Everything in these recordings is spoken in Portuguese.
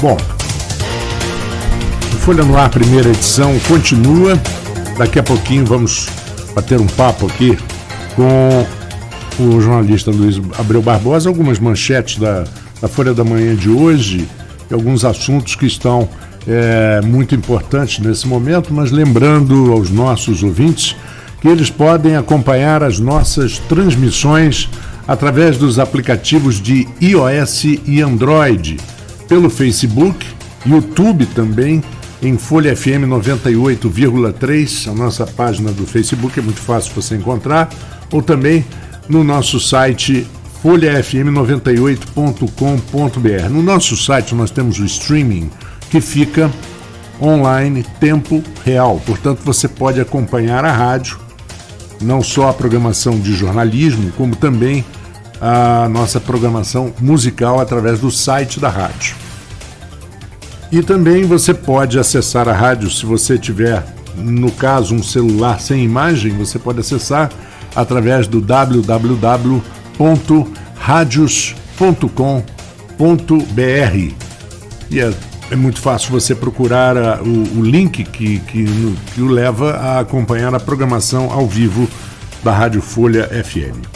Bom, o Folha no Ar, primeira edição, continua. Daqui a pouquinho vamos bater um papo aqui com o jornalista Luiz Abreu Barbosa, algumas manchetes da Folha da Manhã de hoje e alguns assuntos que estão muito importantes nesse momento, mas lembrando aos nossos ouvintes que eles podem acompanhar as nossas transmissões através dos aplicativos de iOS e Android, pelo Facebook, YouTube também, em Folha FM 98,3, a nossa página do Facebook é muito fácil você encontrar, ou também no nosso site folhafm98.com.br. No nosso site nós temos o streaming que fica online, tempo real, portanto você pode acompanhar a rádio, não só a programação de jornalismo, como também a nossa programação musical através do site da rádio. E também você pode acessar a rádio, se você tiver, no caso, um celular sem imagem, você pode acessar através do www.radios.com.br. E é muito fácil você procurar o link que o leva a acompanhar a programação ao vivo da Rádio Folha FM.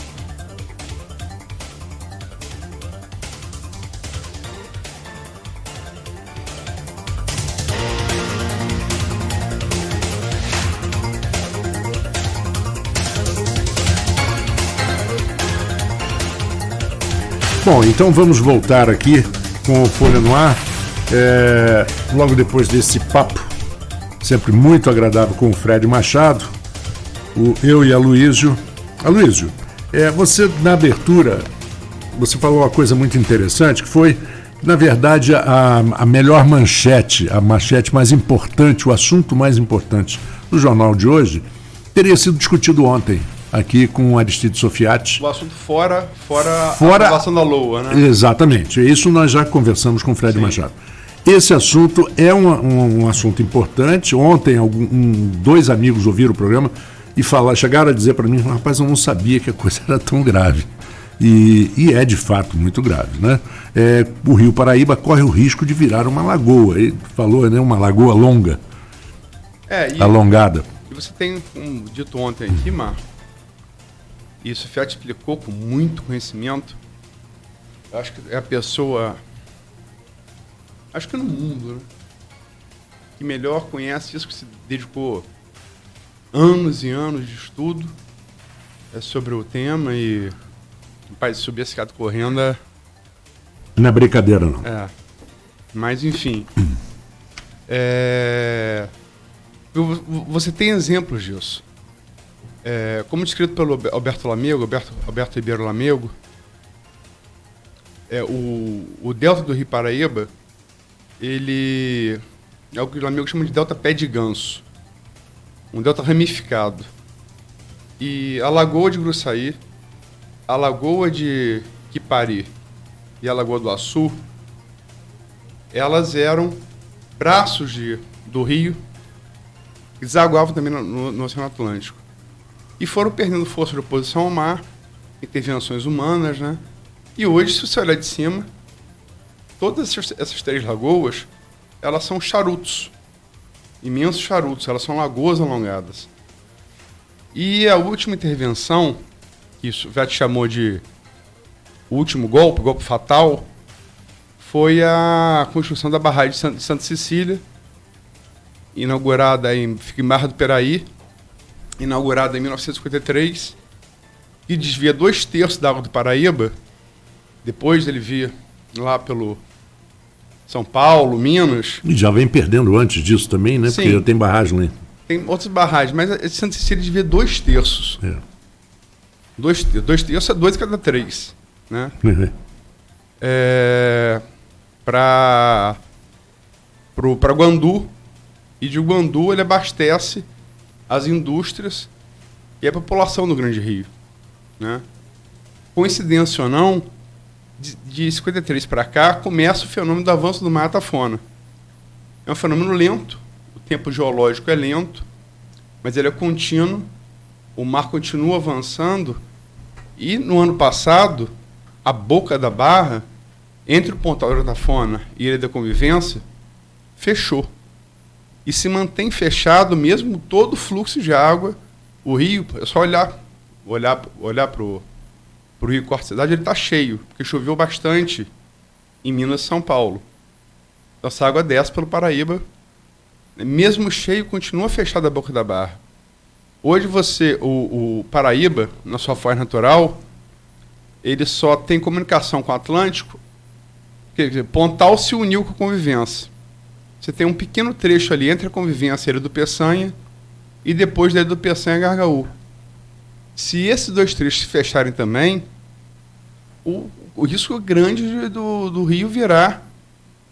Bom, então vamos voltar aqui com o Folha no Ar, logo depois desse papo, sempre muito agradável com o Fred Machado, eu e a Aloysio. Aloysio, você na abertura, você falou uma coisa muito interessante, que foi, na verdade, a melhor manchete, a manchete mais importante, o assunto mais importante do jornal de hoje, teria sido discutido ontem, aqui com o Aristides Sofiati. O assunto fora a aprovação da LOA, né? Exatamente. Isso nós já conversamos com o Fred Machado. Esse assunto é um assunto importante. Ontem, dois amigos ouviram o programa e chegaram a dizer para mim, rapaz, eu não sabia que a coisa era tão grave. E é de fato muito grave, né? O Rio Paraíba corre o risco de virar uma lagoa. Ele falou, né? Uma lagoa longa, alongada. E você tem dito ontem aqui, Marco, e o Sofiati explicou com muito conhecimento. Eu acho que é a pessoa, acho que no mundo, né, que melhor conhece isso, que se dedicou anos e anos de estudo sobre o tema e rapaz, subir esse gato correndo não é brincadeira, não. Mas enfim, você tem exemplos disso. Como descrito pelo Alberto Ribeiro Lamego, o delta do Rio Paraíba, ele é o que o Lamego chama de delta pé de ganso, um delta ramificado. E a Lagoa de Gruçaí, a Lagoa de Quipari e a Lagoa do Açu, elas eram braços do rio que desaguavam também no Oceano Atlântico. E foram perdendo força de oposição ao mar, intervenções humanas, né? E hoje, se você olhar de cima, todas essas três lagoas, elas são charutos, imensos charutos, elas são lagoas alongadas. E a última intervenção, que isso já te chamou de último golpe fatal, foi a construção da barragem de Santa Cecília, inaugurada em Mar do Peraí, inaugurada em 1953, e desvia 2/3 da água do Paraíba. Depois ele vir lá pelo São Paulo, Minas. E já vem perdendo antes disso também, né? Sim. Porque já tem barragem lá. Tem outras barragens, mas a Santa Cecília desvia 2/3. 2/3 é 2 a cada 3, né? Para Guandu, e de Guandu ele abastece as indústrias e a população do Grande Rio, né? Coincidência ou não, de 53 para cá, começa o fenômeno do avanço do mata-fona. É um fenômeno lento, o tempo geológico é lento, mas ele é contínuo, o mar continua avançando, e no ano passado, a boca da Barra entre o Pontal da Tafona e Ilha da Convivência, fechou. E se mantém fechado mesmo todo o fluxo de água. O rio, é só olhar para o Rio Corte Cidade, ele está cheio, porque choveu bastante em Minas e São Paulo. Então, essa água desce pelo Paraíba, mesmo cheio, continua fechada a boca da Barra. Hoje o Paraíba, na sua foz natural, ele só tem comunicação com o Atlântico, quer dizer, Pontal se uniu com a Convivência. Você tem um pequeno trecho ali entre a Convivência e a Ilha do Peçanha, e depois da Ilha do Peçanha e Gargaú. Se esses dois trechos se fecharem também, o risco grande do rio virar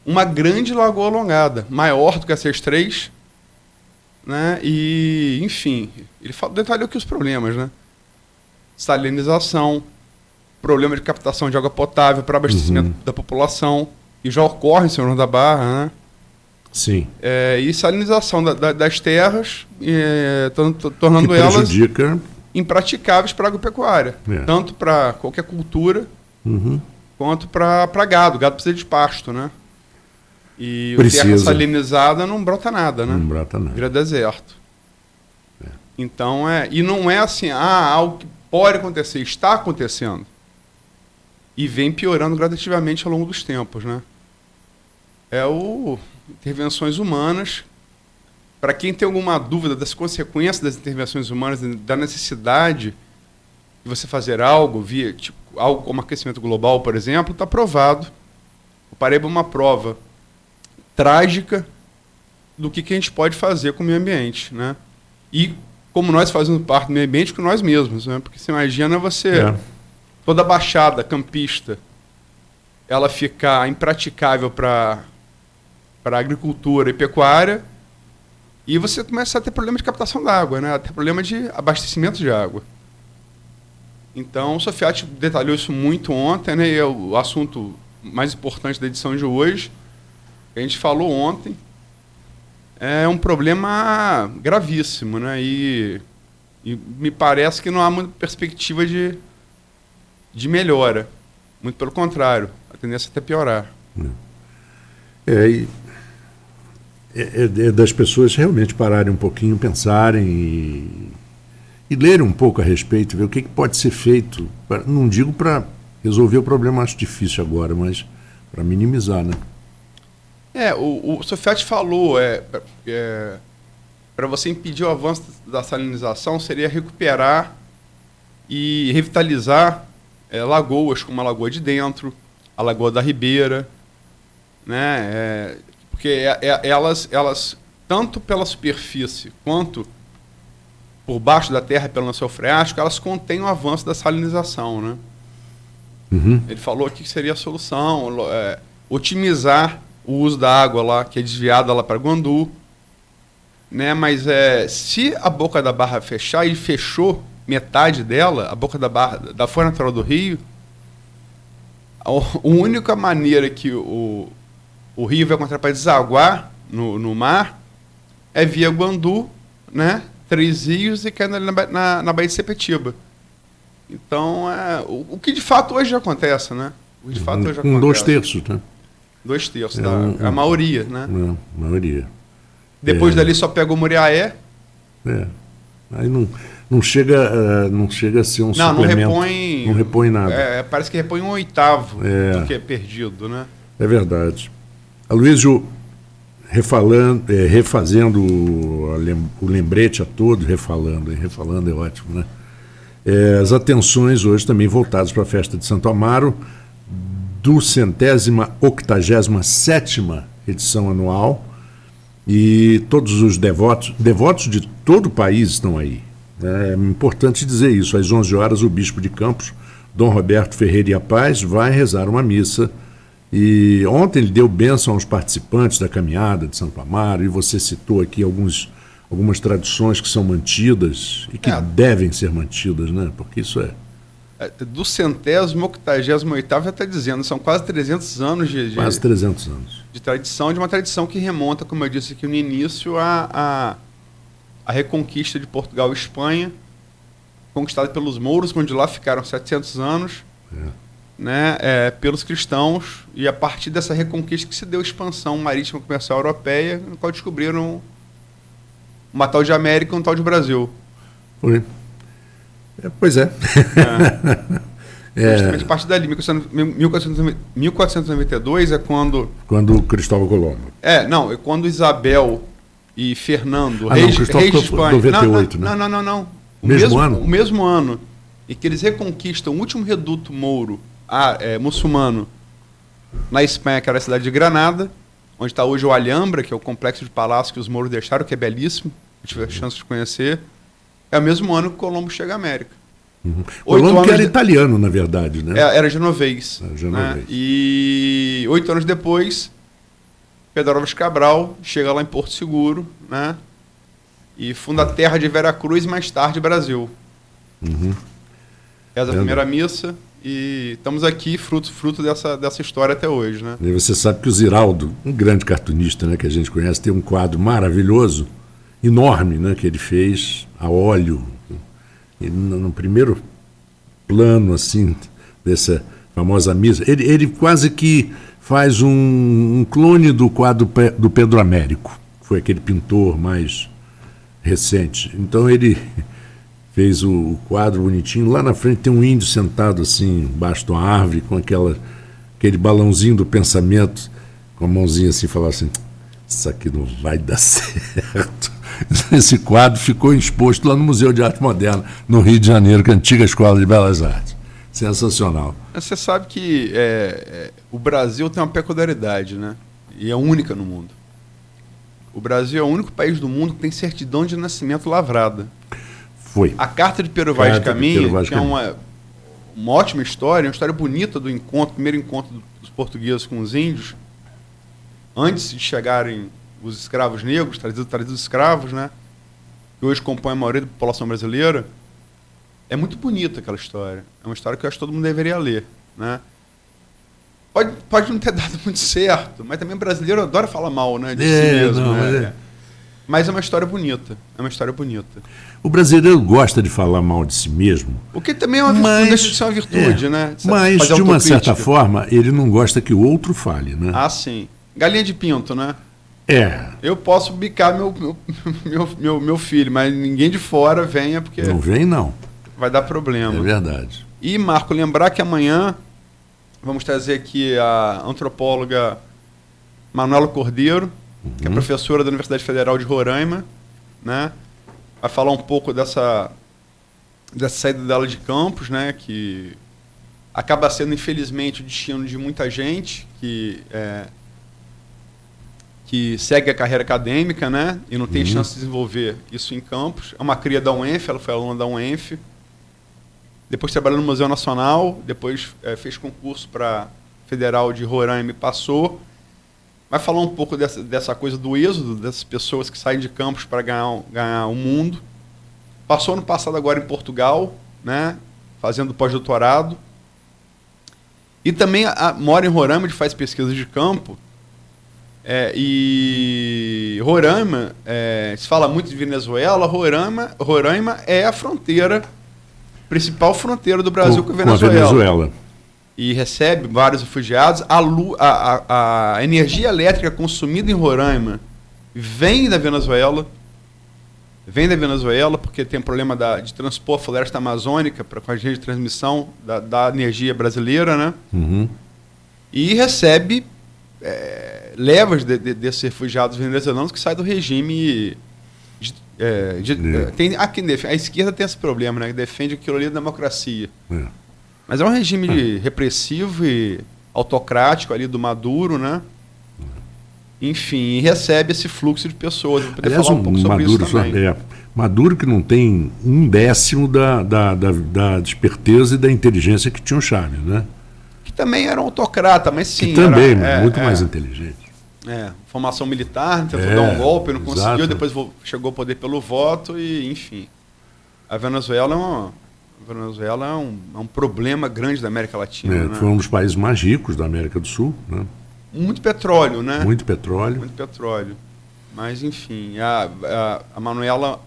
uma grande lagoa alongada, maior do que essas três, né? E, enfim, ele detalhou aqui os problemas, né? Salinização, problema de captação de água potável para abastecimento da população, que já ocorre em São João da Barra, né? Sim. E salinização das terras, tornando elas impraticáveis para a agropecuária, tanto para qualquer cultura quanto para gado. Gado precisa de pasto, né? E terra salinizada não brota nada, né? Não brota nada. Vira deserto. Então, e não é assim, algo que pode acontecer, está acontecendo. E vem piorando gradativamente ao longo dos tempos, né? Intervenções humanas. Para quem tem alguma dúvida das consequências das intervenções humanas, da necessidade de você fazer algo, algo como aquecimento global, por exemplo, está provado. O Paraíba é uma prova trágica do que a gente pode fazer com o meio ambiente, né? E como nós fazemos parte do meio ambiente com nós mesmos, né? Porque você imagina toda a baixada campista, ela ficar impraticável para agricultura e pecuária, e você começa a ter problema de captação d'água, né? Até problema de abastecimento de água. Então, o Sofiati detalhou isso muito ontem, né? E é o assunto mais importante da edição de hoje, que a gente falou ontem. É um problema gravíssimo, né? E me parece que não há muita perspectiva de melhora. Muito pelo contrário, a tendência é até piorar. É das pessoas realmente pararem um pouquinho, pensarem e lerem um pouco a respeito, ver o que pode ser feito. Não digo para resolver o problema, acho difícil agora, mas para minimizar, né? O Sofiati falou, para você impedir o avanço da salinização, seria recuperar e revitalizar lagoas, como a Lagoa de Dentro, a Lagoa da Ribeira, né? Porque elas, tanto pela superfície quanto por baixo da terra, pelo lençol freático, elas contêm o avanço da salinização, né? Ele falou aqui que seria a solução, otimizar o uso da água lá, que é desviada lá para Guandu, né? Mas se a boca da Barra fechar, e fechou metade dela, a boca da Barra, da foz natural do rio, a única maneira que o rio vai encontrar para desaguar no mar é via Guandu, né? Três Rios e caindo ali na Baía de Sepetiba. Então, o que de fato hoje acontece, né? O de fato hoje acontece. 2/3, né? 2/3, a maioria, né? A maioria. Depois dali só pega o Muriaé. Aí não chega a ser um suplemento. Não repõe nada. Parece que repõe 1/8 do que é perdido, né? É verdade. Aloysio, refazendo o lembrete a todos, refalando é ótimo, né? As atenções hoje também voltadas para a festa de Santo Amaro, 287ª edição anual, e todos os devotos de todo o país estão aí. É importante dizer isso. Às 11 horas, o bispo de Campos, Dom Roberto Ferreira e a Paz, vai rezar uma missa. E ontem ele deu bênção aos participantes da caminhada de Santo Amaro, e você citou aqui algumas tradições que são mantidas e que devem ser mantidas, né? Porque isso do 188º já está dizendo, são quase 300 anos quase 300 anos de tradição, de uma tradição que remonta, como eu disse aqui no início, a reconquista de Portugal e Espanha, conquistada pelos mouros, onde lá ficaram 700 anos. né, pelos cristãos, e a partir dessa reconquista que se deu a expansão marítima comercial europeia, no qual descobriram uma tal de América e um tal de Brasil. Foi. Pois é. Justamente a partir dali, 1492 é quando... Quando Cristóvão Colombo. É quando Isabel e Fernando, reis de Espanha... 98, não, né? não. O mesmo ano? O mesmo ano. E que eles reconquistam o último reduto mouro muçulmano na Espanha, que era a cidade de Granada, onde está hoje o Alhambra, que é o complexo de palácios que os mouros deixaram, que é belíssimo, eu tive a chance de conhecer. É o mesmo ano que Colombo chega à América. Colombo que era italiano, na verdade, né? Era genovês. Né? E 8 anos depois, Pedro Álvares Cabral chega lá em Porto Seguro, né? E funda a terra de Veracruz e mais tarde Brasil. Reza a primeira missa e estamos aqui fruto dessa história até hoje, né? E você sabe que o Ziraldo, um grande cartunista, né, que a gente conhece, tem um quadro maravilhoso, enorme, né, que ele fez a óleo. E no primeiro plano assim dessa famosa missa, ele quase que faz um clone do quadro do Pedro Américo, foi aquele pintor mais recente. Então ele fez o quadro bonitinho. Lá na frente tem um índio sentado assim embaixo de uma árvore com aquele balãozinho do pensamento, com a mãozinha assim, falando assim: isso aqui não vai dar certo. Esse quadro ficou exposto lá no Museu de Arte Moderna, no Rio de Janeiro, que é a antiga Escola de Belas Artes. Sensacional. Você sabe que o Brasil tem uma peculiaridade, né? E é única no mundo. O Brasil é o único país do mundo que tem certidão de nascimento lavrada. Foi. A Carta de Pero Vaz de Caminha, que é uma ótima história, uma história bonita do primeiro encontro dos portugueses com os índios, antes de chegarem os escravos negros, trazidos escravos, né? Que hoje compõem a maioria da população brasileira. É muito bonita aquela história. É uma história que eu acho que todo mundo deveria ler, né? Pode não ter dado muito certo, mas também o brasileiro adora falar mal, né? De si mesmo, não, né? Mas é uma história bonita. É uma história bonita. O brasileiro gosta de falar mal de si mesmo. O que também é uma virtude, não deixa de ser uma virtude, né? Mas, de uma certa forma, ele não gosta que o outro fale, né? Ah, sim. Galinha de pinto, né? Eu posso bicar meu filho, mas ninguém de fora venha, porque... Não vem, não. Vai dar problema. É verdade. E, Marco, lembrar que amanhã vamos trazer aqui a antropóloga Manuela Cordeiro, que é professora da Universidade Federal de Roraima, né? Vai falar um pouco dessa saída dela de campus, né? Que acaba sendo, infelizmente, o destino de muita gente que segue a carreira acadêmica, né? E não tem chance de desenvolver isso em campus. É uma cria da UENF, ela foi aluna da UENF. Depois trabalhou no Museu Nacional, depois fez concurso para Federal de Roraima e passou. Vai falar um pouco dessa coisa do êxodo, dessas pessoas que saem de campus para ganhar o mundo. Passou ano passado agora em Portugal, né? Fazendo pós-doutorado. E também mora em Roraima, onde faz pesquisas de campo. E Roraima, se fala muito de Venezuela, Roraima é a principal fronteira do Brasil com a Venezuela. E recebe vários refugiados. A energia elétrica consumida em Roraima vem da Venezuela. Porque tem problema de transpor a floresta amazônica com a rede de transmissão da energia brasileira, né? E recebe levas desses refugiados venezuelanos que saem do regime. A esquerda tem esse problema, né? Que defende aquilo ali da democracia. Mas é um regime repressivo e autocrático ali do Maduro, né? Enfim, recebe esse fluxo de pessoas. Vou poder falar um pouco sobre Maduro, isso também. Maduro que não tem 1/10 da esperteza e da inteligência que tinha o Chávez, né? Que também era um autocrata, mas sim. Que também, muito mais inteligente. Formação militar, tentou dar um golpe, não conseguiu, exato. depois chegou ao poder pelo voto e, enfim. A Venezuela é um problema grande da América Latina. Né? Foi um dos países mais ricos da América do Sul, né? Muito petróleo, né? Muito petróleo. Muito petróleo. Mas, enfim, a Manuela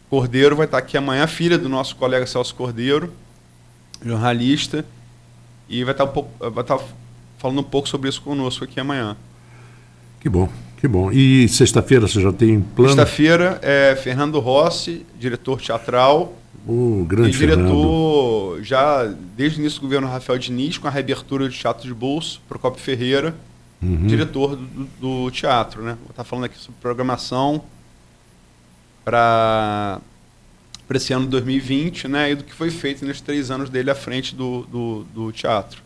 Cordeiro vai estar aqui amanhã, filha do nosso colega Celso Cordeiro. jornalista, e vai estar falando um pouco sobre isso conosco aqui amanhã. Que bom, que bom. E sexta-feira você já tem plano? Sexta-feira é Fernando Rossi, diretor teatral. O grande e diretor, já desde o início do governo Rafael Diniz, com a reabertura do Teatro de Bolso, Procópio Ferreira, diretor do teatro, né? Vou estar falando aqui sobre programação para esse ano de 2020, né? E do que foi feito nesses 3 anos dele à frente do teatro.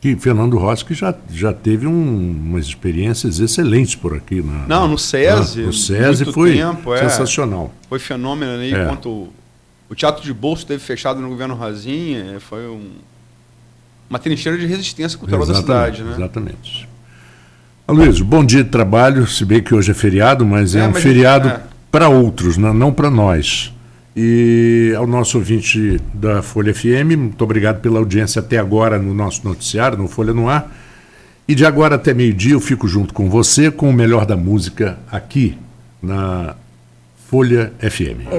E Fernando Rossi, que já teve umas experiências excelentes por aqui. No SESI. No SESI foi tempo, sensacional. Foi fenômeno aí, enquanto o Teatro de Bolso esteve fechado no governo Rosinha, foi uma trincheira de resistência cultural da cidade, né? Exatamente. Aloysio, bom dia de trabalho, se bem que hoje é feriado, mas é um feriado para outros, não para nós. E ao nosso ouvinte da Folha FM, muito obrigado pela audiência até agora no nosso noticiário, no Folha no Ar. E de agora até meio-dia eu fico junto com você com o melhor da música aqui na Folha FM.